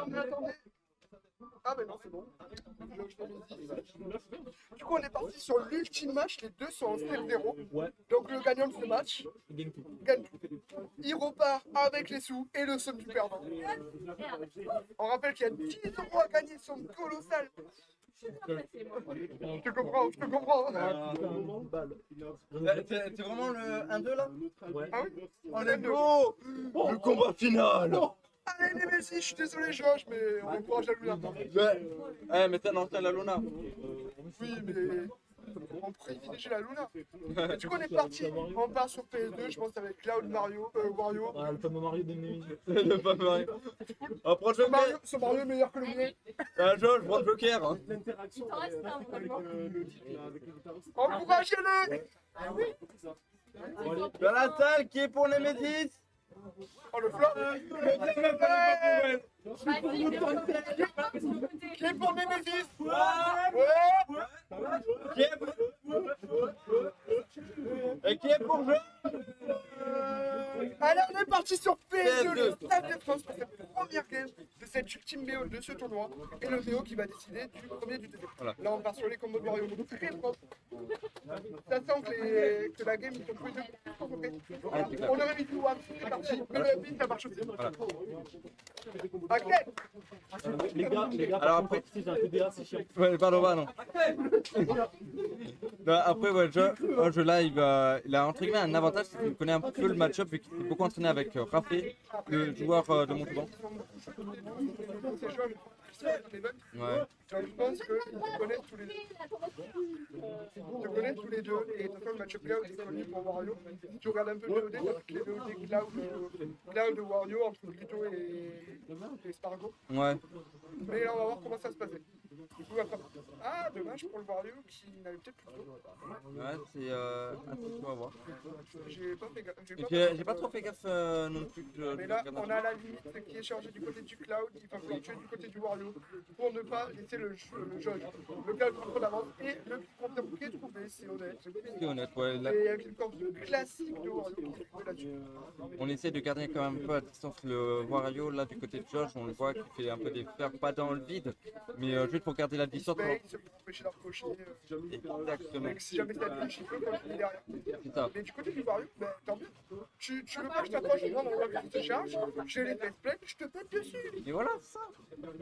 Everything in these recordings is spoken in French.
mais attendez. Ah ben non, c'est bon. Du coup, on est parti sur l'ultime match. Les deux sont en 7-0. Ouais. Donc le gagnant de ce match Il gagne tout. gagne tout. Il repart avec les sous et le somme du perdant. On rappelle qu'il y a 10 euros à gagner, somme colossale. Je te comprends, je te comprends. C'est vraiment le 1-2 là? Ouais. Ah oui? On est go! Le combat final! Allez les Messi, je suis désolé Georges, mais on encourage la Luna. Ouais, mais t'es un ancien la Luna. Oui, mais on privilégie la Luna. Et du coup, on est parti, on part sur PS2, je pense avec Cloud Mario, Wario. Ah, le fameux Mario de Nemesis. Le pas Mario. On prend le Joker. Ce Mario est meilleur que le mien. Je prends le Joker. Hein. Il t'en reste un, normalement. Encouragez-le. Dans la salle qui est pour les Métis. Oh le flop. Qui est pour Nemesis? Ouais. Qui est... Et qui est pour jeu? Allez, on est parti sur PS2, le Stade de France pour cette première game de cette ultime BO de ce tournoi. Et le BO qui va décider du premier du deuxième. Voilà. Là, on part sur les combos de Wario très propres. Ça sent que la game, ils sont tous les deux concentrés. On aurait mis tout WAP, c'est parti. Mais le beat, ça marche aussi. Voilà. Ok. Les gars, Alors après, si j'ai un TDA, c'est chiant. Ouais, pardon, pardon. Non, après, ouais, un jeu là, il a entre guillemets un avantage, c'est qu'il connaît un peu le match-up vu qu'il s'est beaucoup entraîné avec Rafé, le joueur de Montauban. Ouais. Donc, je pense qu'ils se connaissent tous les deux. Ils se connaissent tous les deux. Et de toute façon, le match-up Cloud est connu pour Wario. Si tu regardes un peu le VOD, t'as toutes les VOD Cloud de Wario entre Grito et Spargo. Ouais. Mais là, on va voir comment ça se passait. Du coup, après... Ah, dommage pour le Wario qui n'avait peut-être plus trop. Ouais, c'est attention à voir. J'ai pas fait gaffe. J'ai pas trop fait gaffe non plus. Mais là, on a la limite qui est chargée du côté du Cloud. Il va falloir tuer du côté du Wario pour ne pas laisser le judge. Le Cloud prend trop d'avance et le compteur qui est trouvé, c'est honnête. C'est honnête, ouais. Là, Et avec une corde classique de Wario qui est trouvé là-dessus. on essaie de garder quand même un peu à distance le Wario là du côté de Josh. On le voit qu'il fait un peu des fers pas dans le vide, mais juste pour garder la distance. Il se peut empêcher d'approcher. Exactement. Si jamais ça touche, il peut continuer derrière. C'est ça. Mais du côté du Wario, ben, tant mieux. Tu veux pas que je t'approche, moi mon Wario se charge, j'ai les fesses pleines, je te pète dessus. Et voilà, c'est ça.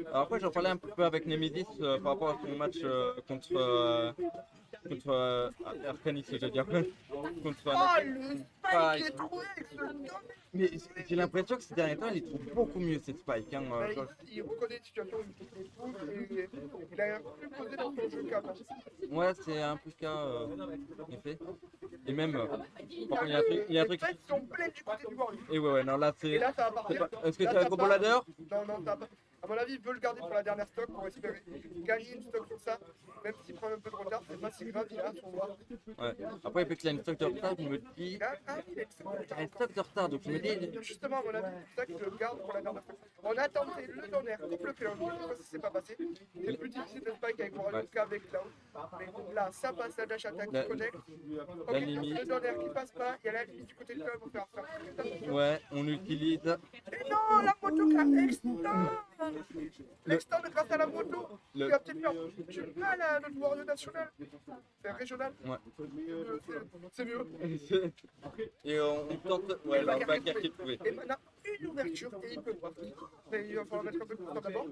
Alors après, j'en parlais un peu avec Nemesis par rapport à son match contre Arcanis, je veux dire. Contre Ah, le Spike est trouvé avec ce dommage. Mais j'ai l'impression que ces derniers temps, il trouve beaucoup mieux cette Spike. Hein, Il reconnaît une situation où il se trouve et il a plus posé dans son jeu qu'avant. Ouais, c'est un peu le cas, en effet. Et même, par contre, il y a un truc. Les fesses sont pleines du côté du Wario. Et ouais, non, là c'est. Et là, ça va partir. Est-ce que c'est un combo ladder? Non, non, ça va pas. À mon avis, il veut le garder pour la dernière stock pour espérer gagner une stock sur ça. Même s'il prend un peu de retard, c'est pas si grave, il a son voir. Ouais. Après, vu qu'il a une stock de retard, je me dis. Il a une stock de Il a une stock de retard, donc je me dis. Justement, à mon avis, c'est ça que je le garde pour la dernière stock. On a tenté le donner, coupe le Cloud, je sais pas si c'est pas passé. C'est plus difficile de spike avec Wario qu'avec Cloud. Mais là, ça passe, la dash attack qui connecte. Ok, limite. le donner qui passe pas, il y a la limite du côté de Cloud pour faire ça. Ouais, on utilise. Et non, la moto qui a l'extend grâce à la moto. Il va peut-être faire du mal à notre Wario national. C'est régional. Ouais. C'est mieux. Et on tente. Ouais, là, on va qui est trouvé. Et maintenant, une ouverture et il peut voir. Mais il va falloir mettre un peu de temps d'abord.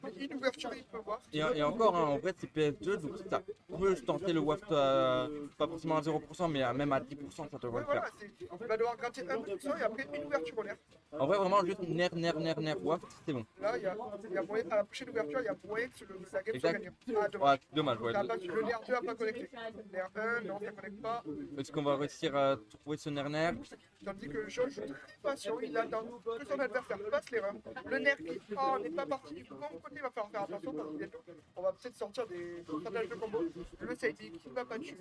Mais une ouverture et il peut voir. Et encore, hein, en vrai, c'est PS2, donc ça peut tenter le waft, pas forcément à 0%, mais même à 10%, ça devrait Ouais, le faire. voilà, il va devoir gratter un peu de sang et après une ouverture en l'air. En vrai, vraiment, juste nerf, waft, c'est bon. Là, il y a moyen, à la prochaine ouverture, il y a moyen que la game soit Exact. gagnante. Ah, dommage. Ouais, dommage, ouais. Le nerf 2 n'a pas connecté. Nerf 1, non, ça ne connecte pas. Est-ce qu'on va réussir à trouver ce nerf? Tandis que le jeu joue très patient, il attend que son adversaire fasse l'erreur. Le nerf qui n'est pas parti du bon côté, il va falloir faire attention parce que bientôt, on va peut-être sortir des stratégies de combo. Le side qui ne va pas tuer.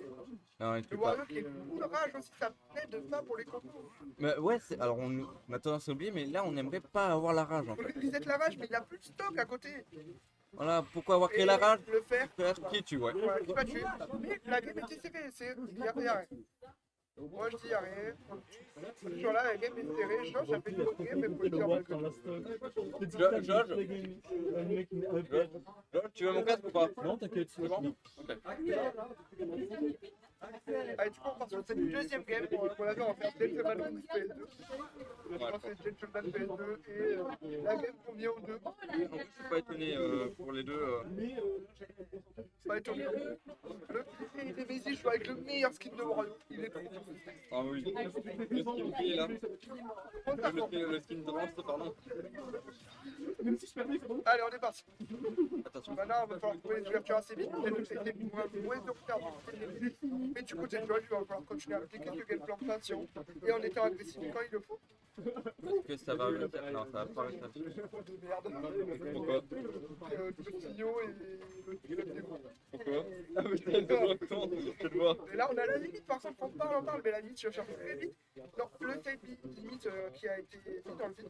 Non, il Le peut pas. Wario qui est full rage aussi, ça n'aide pas pour les combos. Mais ouais, alors on a tendance à oublier, mais là, on n'aimerait pas avoir la rage, en Il fait. faut reset la rage, mais il a plus de stock à côté. Voilà, pourquoi avoir créé la rage? Le faire, Faire qui tue, ouais. voilà, qui va tuer. Mais la game était serrée, il y a rien. Moi je dis y'a rien. Sur là, la game est serrée. Josh a fait une bonne game, mais faut le Le dire Watt malgré dans tout. la stock. Petit George. tac, le mec, un mec, George, tu veux mon casque ou pas? Non, t'inquiète, c'est bon. Allez, du coup, on part sur cette deuxième game. Pour la faire, on va faire Gentleman PS2. Je pense que c'est Gentleman PS2 et la game convient aux deux. En plus, je suis pas étonné pour les deux. Pas étonné. Et Nemesis joue avec le meilleur skin de Wario. Il est trop fort. Ah oui, le skin gris là. Le skin de monstre, pardon. Allez, on est parti. Attention. Maintenant, on va falloir trouver les ouvertures assez vite. Les deux, c'était moins de retard du côté de Nemesis. Mais du côté de Josh, il va falloir continuer à appliquer quelques game plans patient et en étant agressif quand il le faut. Est-ce que ça va réussir? Non, ça va pas réussir. Merde. Pourquoi? Le tuyau et le démon. Pourquoi? Ah mais t'as une content, je le vois. Et là, on a la limite, par contre, on parle, mais la limite, je cherche très vite. Non, le type limite qui a été mis dans le vide.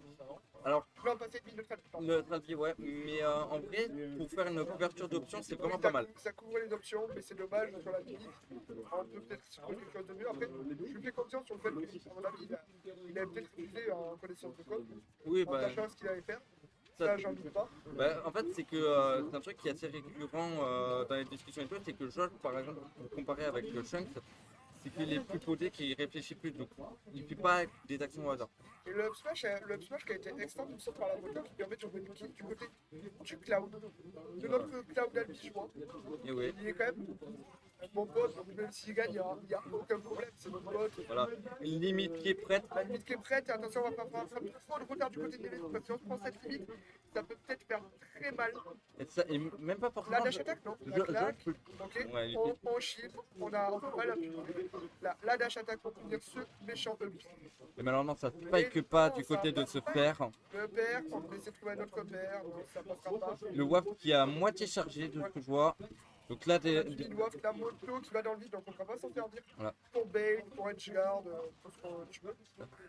Alors, Non, pas cette limite, le trade. le traduit, ouais, mais en vrai, pour faire une couverture d'options, c'est vraiment pas mal. Ça couvre les options, mais c'est dommage sur la limite. On peut peut-être trouver quelque chose de mieux. Après, je lui fais confiance sur le fait que, à mon avis, il a peut-être utilisé en connaissance de code, Oui, en bah, sachant ce qu'il allait faire. ça- Ça, j'en doute pas. bah, en fait, c'est que c'est un truc qui est assez récurrent dans les discussions et tout, c'est que George, par exemple, comparé avec Shanks, c'est qu'il est plus posé, qu'il réfléchit plus, donc il fait pas des actions au hasard. Et le up smash qui a été extend tout ça par la moteur qui permet de jouer du côté du cloud, de notre cloud albigeois. Et oui, Il est quand même mon pote, donc même s'il gagne, il n'y a aucun problème, c'est mon pote. voilà. Une limite qui est prête. La limite qui est prête, et attention, on va pas prendre trop de retard du côté de Nemesis, parce que si on se prend cette limite, ça peut peut-être faire très mal. Et même pas La forcément. dash attack, non? La Je claque, peux. ok, Ouais, il on shield, on peut pas la dash attack pour punir ce méchant up. Mais malheureusement, ça spike pas du côté de ce fer. Le père, on peut essayer de trouver un autre père, donc ça passera pas. Le WAF qui est à moitié chargé de ce que je vois. Donc là, Il doit la moto qui va dans le vide, donc on ne va pas s'en servir. Voilà. Pour bait, pour edgeguard, pour ce que tu veux.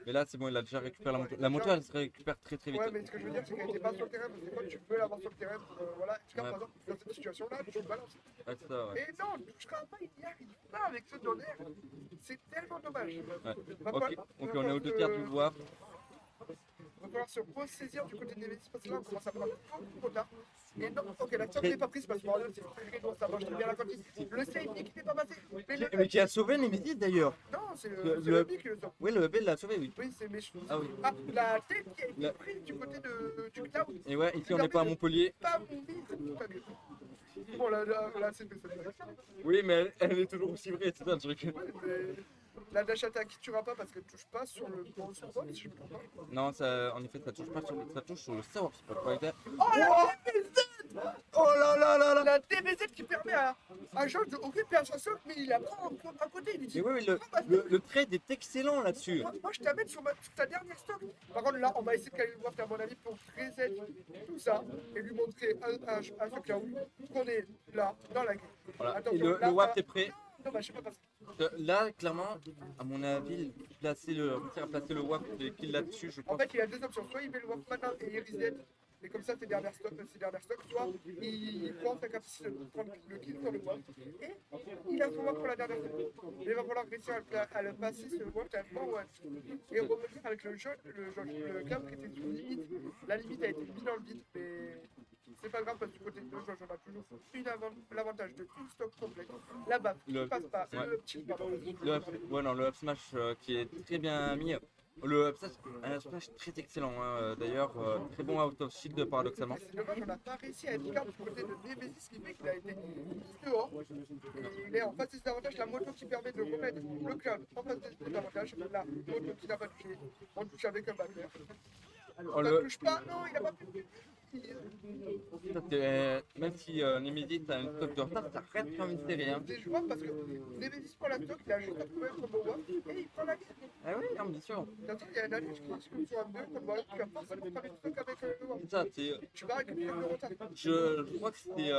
mais là, c'est bon, il a déjà récupéré la moto. La moto, elle se récupère très très vite. Ouais, mais ce que je veux dire, c'est qu'elle n'était pas sur le terrain, parce que quand tu peux l'avoir sur le terrain, voilà, edgeguard, Ouais. par exemple, dans cette situation-là, tu le balances. Ouais, c'est ça, ouais. Et non, ne touchera pas, il n'y arrive pas avec ce tonnerre. C'est tellement dommage. Va Ok, falloir- donc on est aux deux tiers du WAF. va falloir se ressaisir du côté de Nemesis parce que là on commence à prendre beaucoup trop tard. Et non, ok, la turn n'est pas prise parce que Mario c'est très lourd, ça marche très bien la quantité. Le save qui n'est pas passé. Mais qui a sauvé Nemesis d'ailleurs. Non, c'est Le- le Hubby qui le sort. Oui, le EB l'a sauvé, oui. Oui, c'est méchant. Ah oui. Ah, la tête qui a été La- prise du côté du cloud. Et ouais, ici on n'est pas à Montpellier. Pas mon bide. Pas bien. Bon, là c'est fait ça. Oui, mais elle est toujours aussi vraie, c'est ça le truc. La dash attack qui tuera pas parce qu'elle touche pas sur le bon support, si je me trompe pas. Non, ça, en effet, ça touche pas sur ça touche sur le sour spot. Ouais, Oh la DBZ! Oh là là là là! La DBZ qui permet à George de occuper à sa socle, mais il la prend à côté, il lui dit. Mais oui, le trade est excellent là-dessus. Moi je t'amène sur ta dernière stock. Par contre là on va essayer de caler le WAF à mon avis pour reset tout ça et lui montrer à ce cas où qu'on est là dans la game. Voilà. Et Attention, le là, WAF est prêt. Non bah je sais pas parce que Là, clairement, à mon avis, réussir à placer le WAF et qu'il là-dessus, je en pense. fait il a deux options, soit il met le WAF maintenant et il reset. Et comme ça, ses dernières stocks, soit il prend sa capacité de prendre le kill sur le WAF et il a son WAF pour la dernière stock. Mais il va falloir réussir à le passer ce WAF tellement one. Et revenir avec le cloud qui était sur limite. La limite a été mise dans le vide, mais c'est pas grave parce que du côté de George, on a toujours l'avantage de une stock complète. Là-bas, il Le- passe pas. ouais. Le petit pardon. Le up smash qui est très bien mis. Le up smash, un up smash très excellent, hein. D'ailleurs, très bon out of shield paradoxalement. C'est dommage, on n'a pas réussi à être calme du côté de Nemesis qui fait qu'il a été mis dehors. Et il est en face des avantages, la moto qui permet de remettre le cloud en face des avantages. La moto qui n'a pas touché, on touche avec un backer. Oh, Ça ne le- touche pas, non, il n'a pas pu. Même si Nemesis a une stock de retard, ça reste quand même serré. Hein. C'est jouable parce que Nemesis prend la stock, il a juste à trouver un combo WAF et il prend la game. Ah oui, non, bien sûr. C'est-à-dire qu'il y a un allié qui se sur un 2 qu'on doit faire forcément prendre une stock avec le WAF. C'est ça, c'est. Tu vas récupérer le retard. Je crois que c'était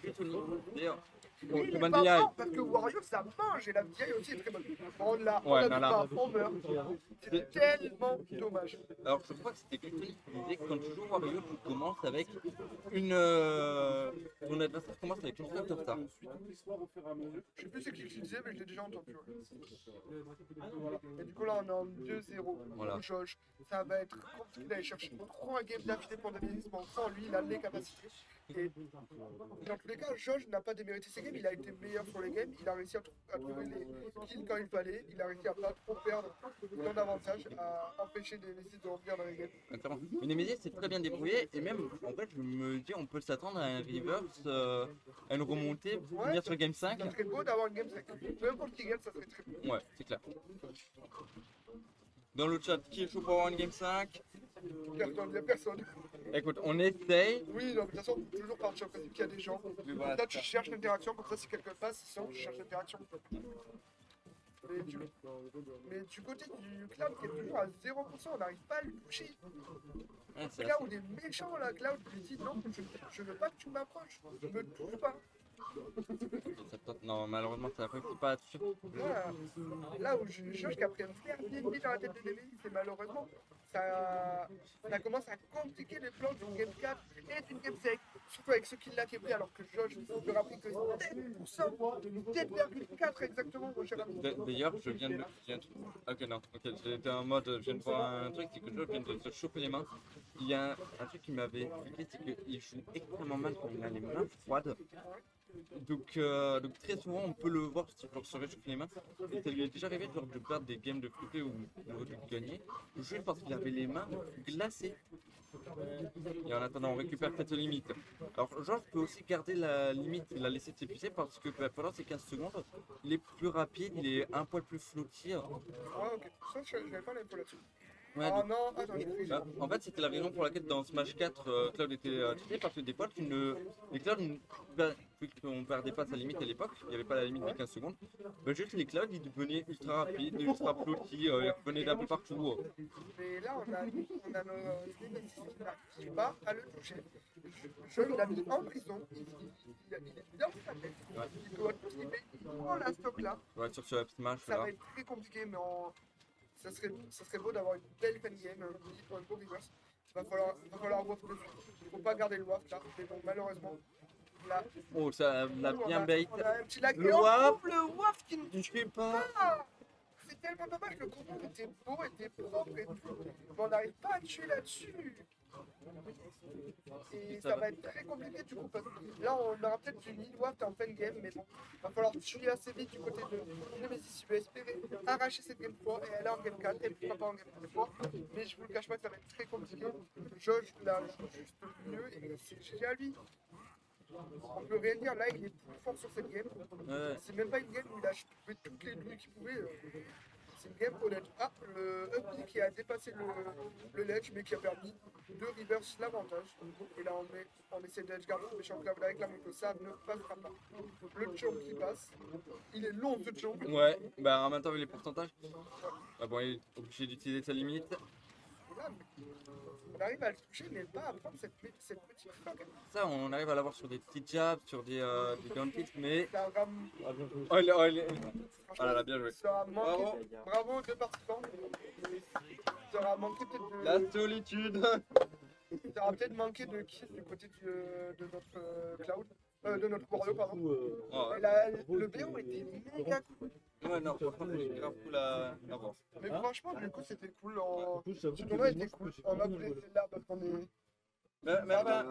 Critony, d'ailleurs, Oh, Il est Command pas DI. mort parce que Wario ça mange et la DI aussi est très bonne. On l'a, on Ouais, l'a non, vu là. pas, on meurt. C'est tellement dommage. Alors, je crois que c'était quelqu'un qui disait que quand tu joues Wario, tu commences avec une. Ton adversaire commence avec une Salt of Star. Je sais plus c'est qui le disait, mais je l'ai déjà entendu. Ouais. Et du coup, là, on est en 2-0. Voilà. Josh, ça va être compliqué d'aller chercher 3 games d'affilée pour Davis. Bon, sans lui, il a les capacités. Et dans tous les cas, Josh n'a pas démérité ses games. Il a été meilleur sur les games. Il a réussi à trouver les kills quand il fallait. Il a réussi à pas trop perdre autant d'avantages, à empêcher des Nemesis de revenir dans les games. Exactement. Mais Nemesis c'est très bien débrouillé et même en fait je me dis on peut s'attendre à un reverse, à une remontée pour venir sur Game 5. Ça serait beau d'avoir une game 5. Peu importe qui gagne, ça serait très beau. Ouais, c'est clair. Dans le chat, qui est chaud pour avoir une Game 5? Personne, il n'y a personne. Écoute, on essaye. Oui, non, mais de toute façon, on peut toujours partir du principe qu'il y a des gens. Mais voilà, Là, tu cherches l'interaction, comme ça, si quelqu'un passe, sinon, tu cherches l'interaction. Mais du côté du Cloud, qui est toujours à 0%, on n'arrive pas à le toucher. Ouais, c'est Cloud est méchant, là. Cloud lui dit non, je veux pas que tu m'approches. Je me touche pas. Non, malheureusement, ça ne pas à toucher. Là où je juge qu'après un faire bien mis dans la tête de Nemesis, et malheureusement, ça commence à compliquer les plans d'une Game 4 et d'une Game 5. Surtout avec ce qu'il a qui est pris, alors que Josh me rappelle que c'est 7,4 exactement, mon cher ami. D'ailleurs, je viens de. Ok, non, ok, j'étais en mode. Je viens de voir un truc, c'est que je viens de se choper les mains. Il y a un truc qui m'avait expliqué, c'est qu'il joue extrêmement mal quand il a les mains froides. Donc très souvent on peut le voir genre, se réchauffer les mains. Et ça lui est déjà arrivé genre, de perdre des games de flipper ou de gagner juste parce qu'il avait les mains glacées. Et en attendant on récupère cette limite. Alors Georges peut aussi garder la limite, la laisser s'épuiser parce que pendant ces 15 secondes il est plus rapide, il est un poil plus flotti. Ah, ok, ça j'avais pas l'info là-dessus. Ouais, Ah donc- non, attends, j'ai pris. Bah, en fait, c'était la raison pour laquelle dans Smash 4, Cloud était cheaté parce que des fois, les Cloud, vu qu'on perdait pas sa limite à l'époque, il n'y avait pas la limite des 15 secondes, bah, juste les Cloud ils devenaient ultra rapides, ultra flotti, ils revenaient d'un peu partout. Mais là, on a nos Nemesis qui n'arrive pas à le toucher. Je l'a mis en prison, il est dans sa tête. Ouais. Il doit tout skipper, il prend la stock là. Ouais, sur ce Up Smash Ça là. va être très compliqué, mais ça serait beau d'avoir une belle fan game, un beau reverse. Va falloir WAF dessus. Il ne faut pas garder le WAF là, mais bon, malheureusement. Là, Oh, ça l'a bien bait. on a un petit lag. Le Et on WAF. trouve le WAF qui ne Je sais pas. pas. C'est tellement dommage, le combo était beau, était propre et tout. Mais on n'arrive pas à tuer là-dessus. Et ça va être très compliqué du coup parce que là on aura peut-être du mid waft en fin de game, mais bon, va falloir tuer assez vite du côté de Nemesis si tu veux espérer arracher cette game 3 et aller en game 4 et pourquoi pas en game 3. Mais je vous le cache pas que ça va être très compliqué. Josh la joue juste mieux et c'est GG à lui. On peut rien dire, là il est plus fort sur cette game. Ouais. C'est même pas une game où il a chopé toutes les douilles qu'il pouvait. C'est une game honnête. Ah, le up B qui a dépassé le ledge mais qui a permis de reverse l'avantage. Et là on essaie d'edge guard le méchant Cloud avec la moto, ça ne passera pas. Le chomp qui passe, il est long ce chomp. Ouais, bah en même temps, avec les pourcentages. Ah bon, il est obligé d'utiliser sa limite. Et là, on arrive à le toucher mais pas à prendre cette petite floque. Ça, on arrive à l'avoir sur des petits jabs, sur des down kicks, mais. Ça ram- Oh, oh là là, bien joué. ça aura manqué. Bravo. Bravo aux deux participants. Ça aura manqué peut-être de. La solitude. Ça aura peut-être manqué de kills du côté de notre Cloud. De notre Wario, pardon. Oh, Et là, le BO était méga cool. ouais, non, franchement, c'est grave cool à voir. Mais franchement, du coup, c'était cool. Ce J'avoue que tournoi était cool. On a voulu là parce qu'on est. Même pas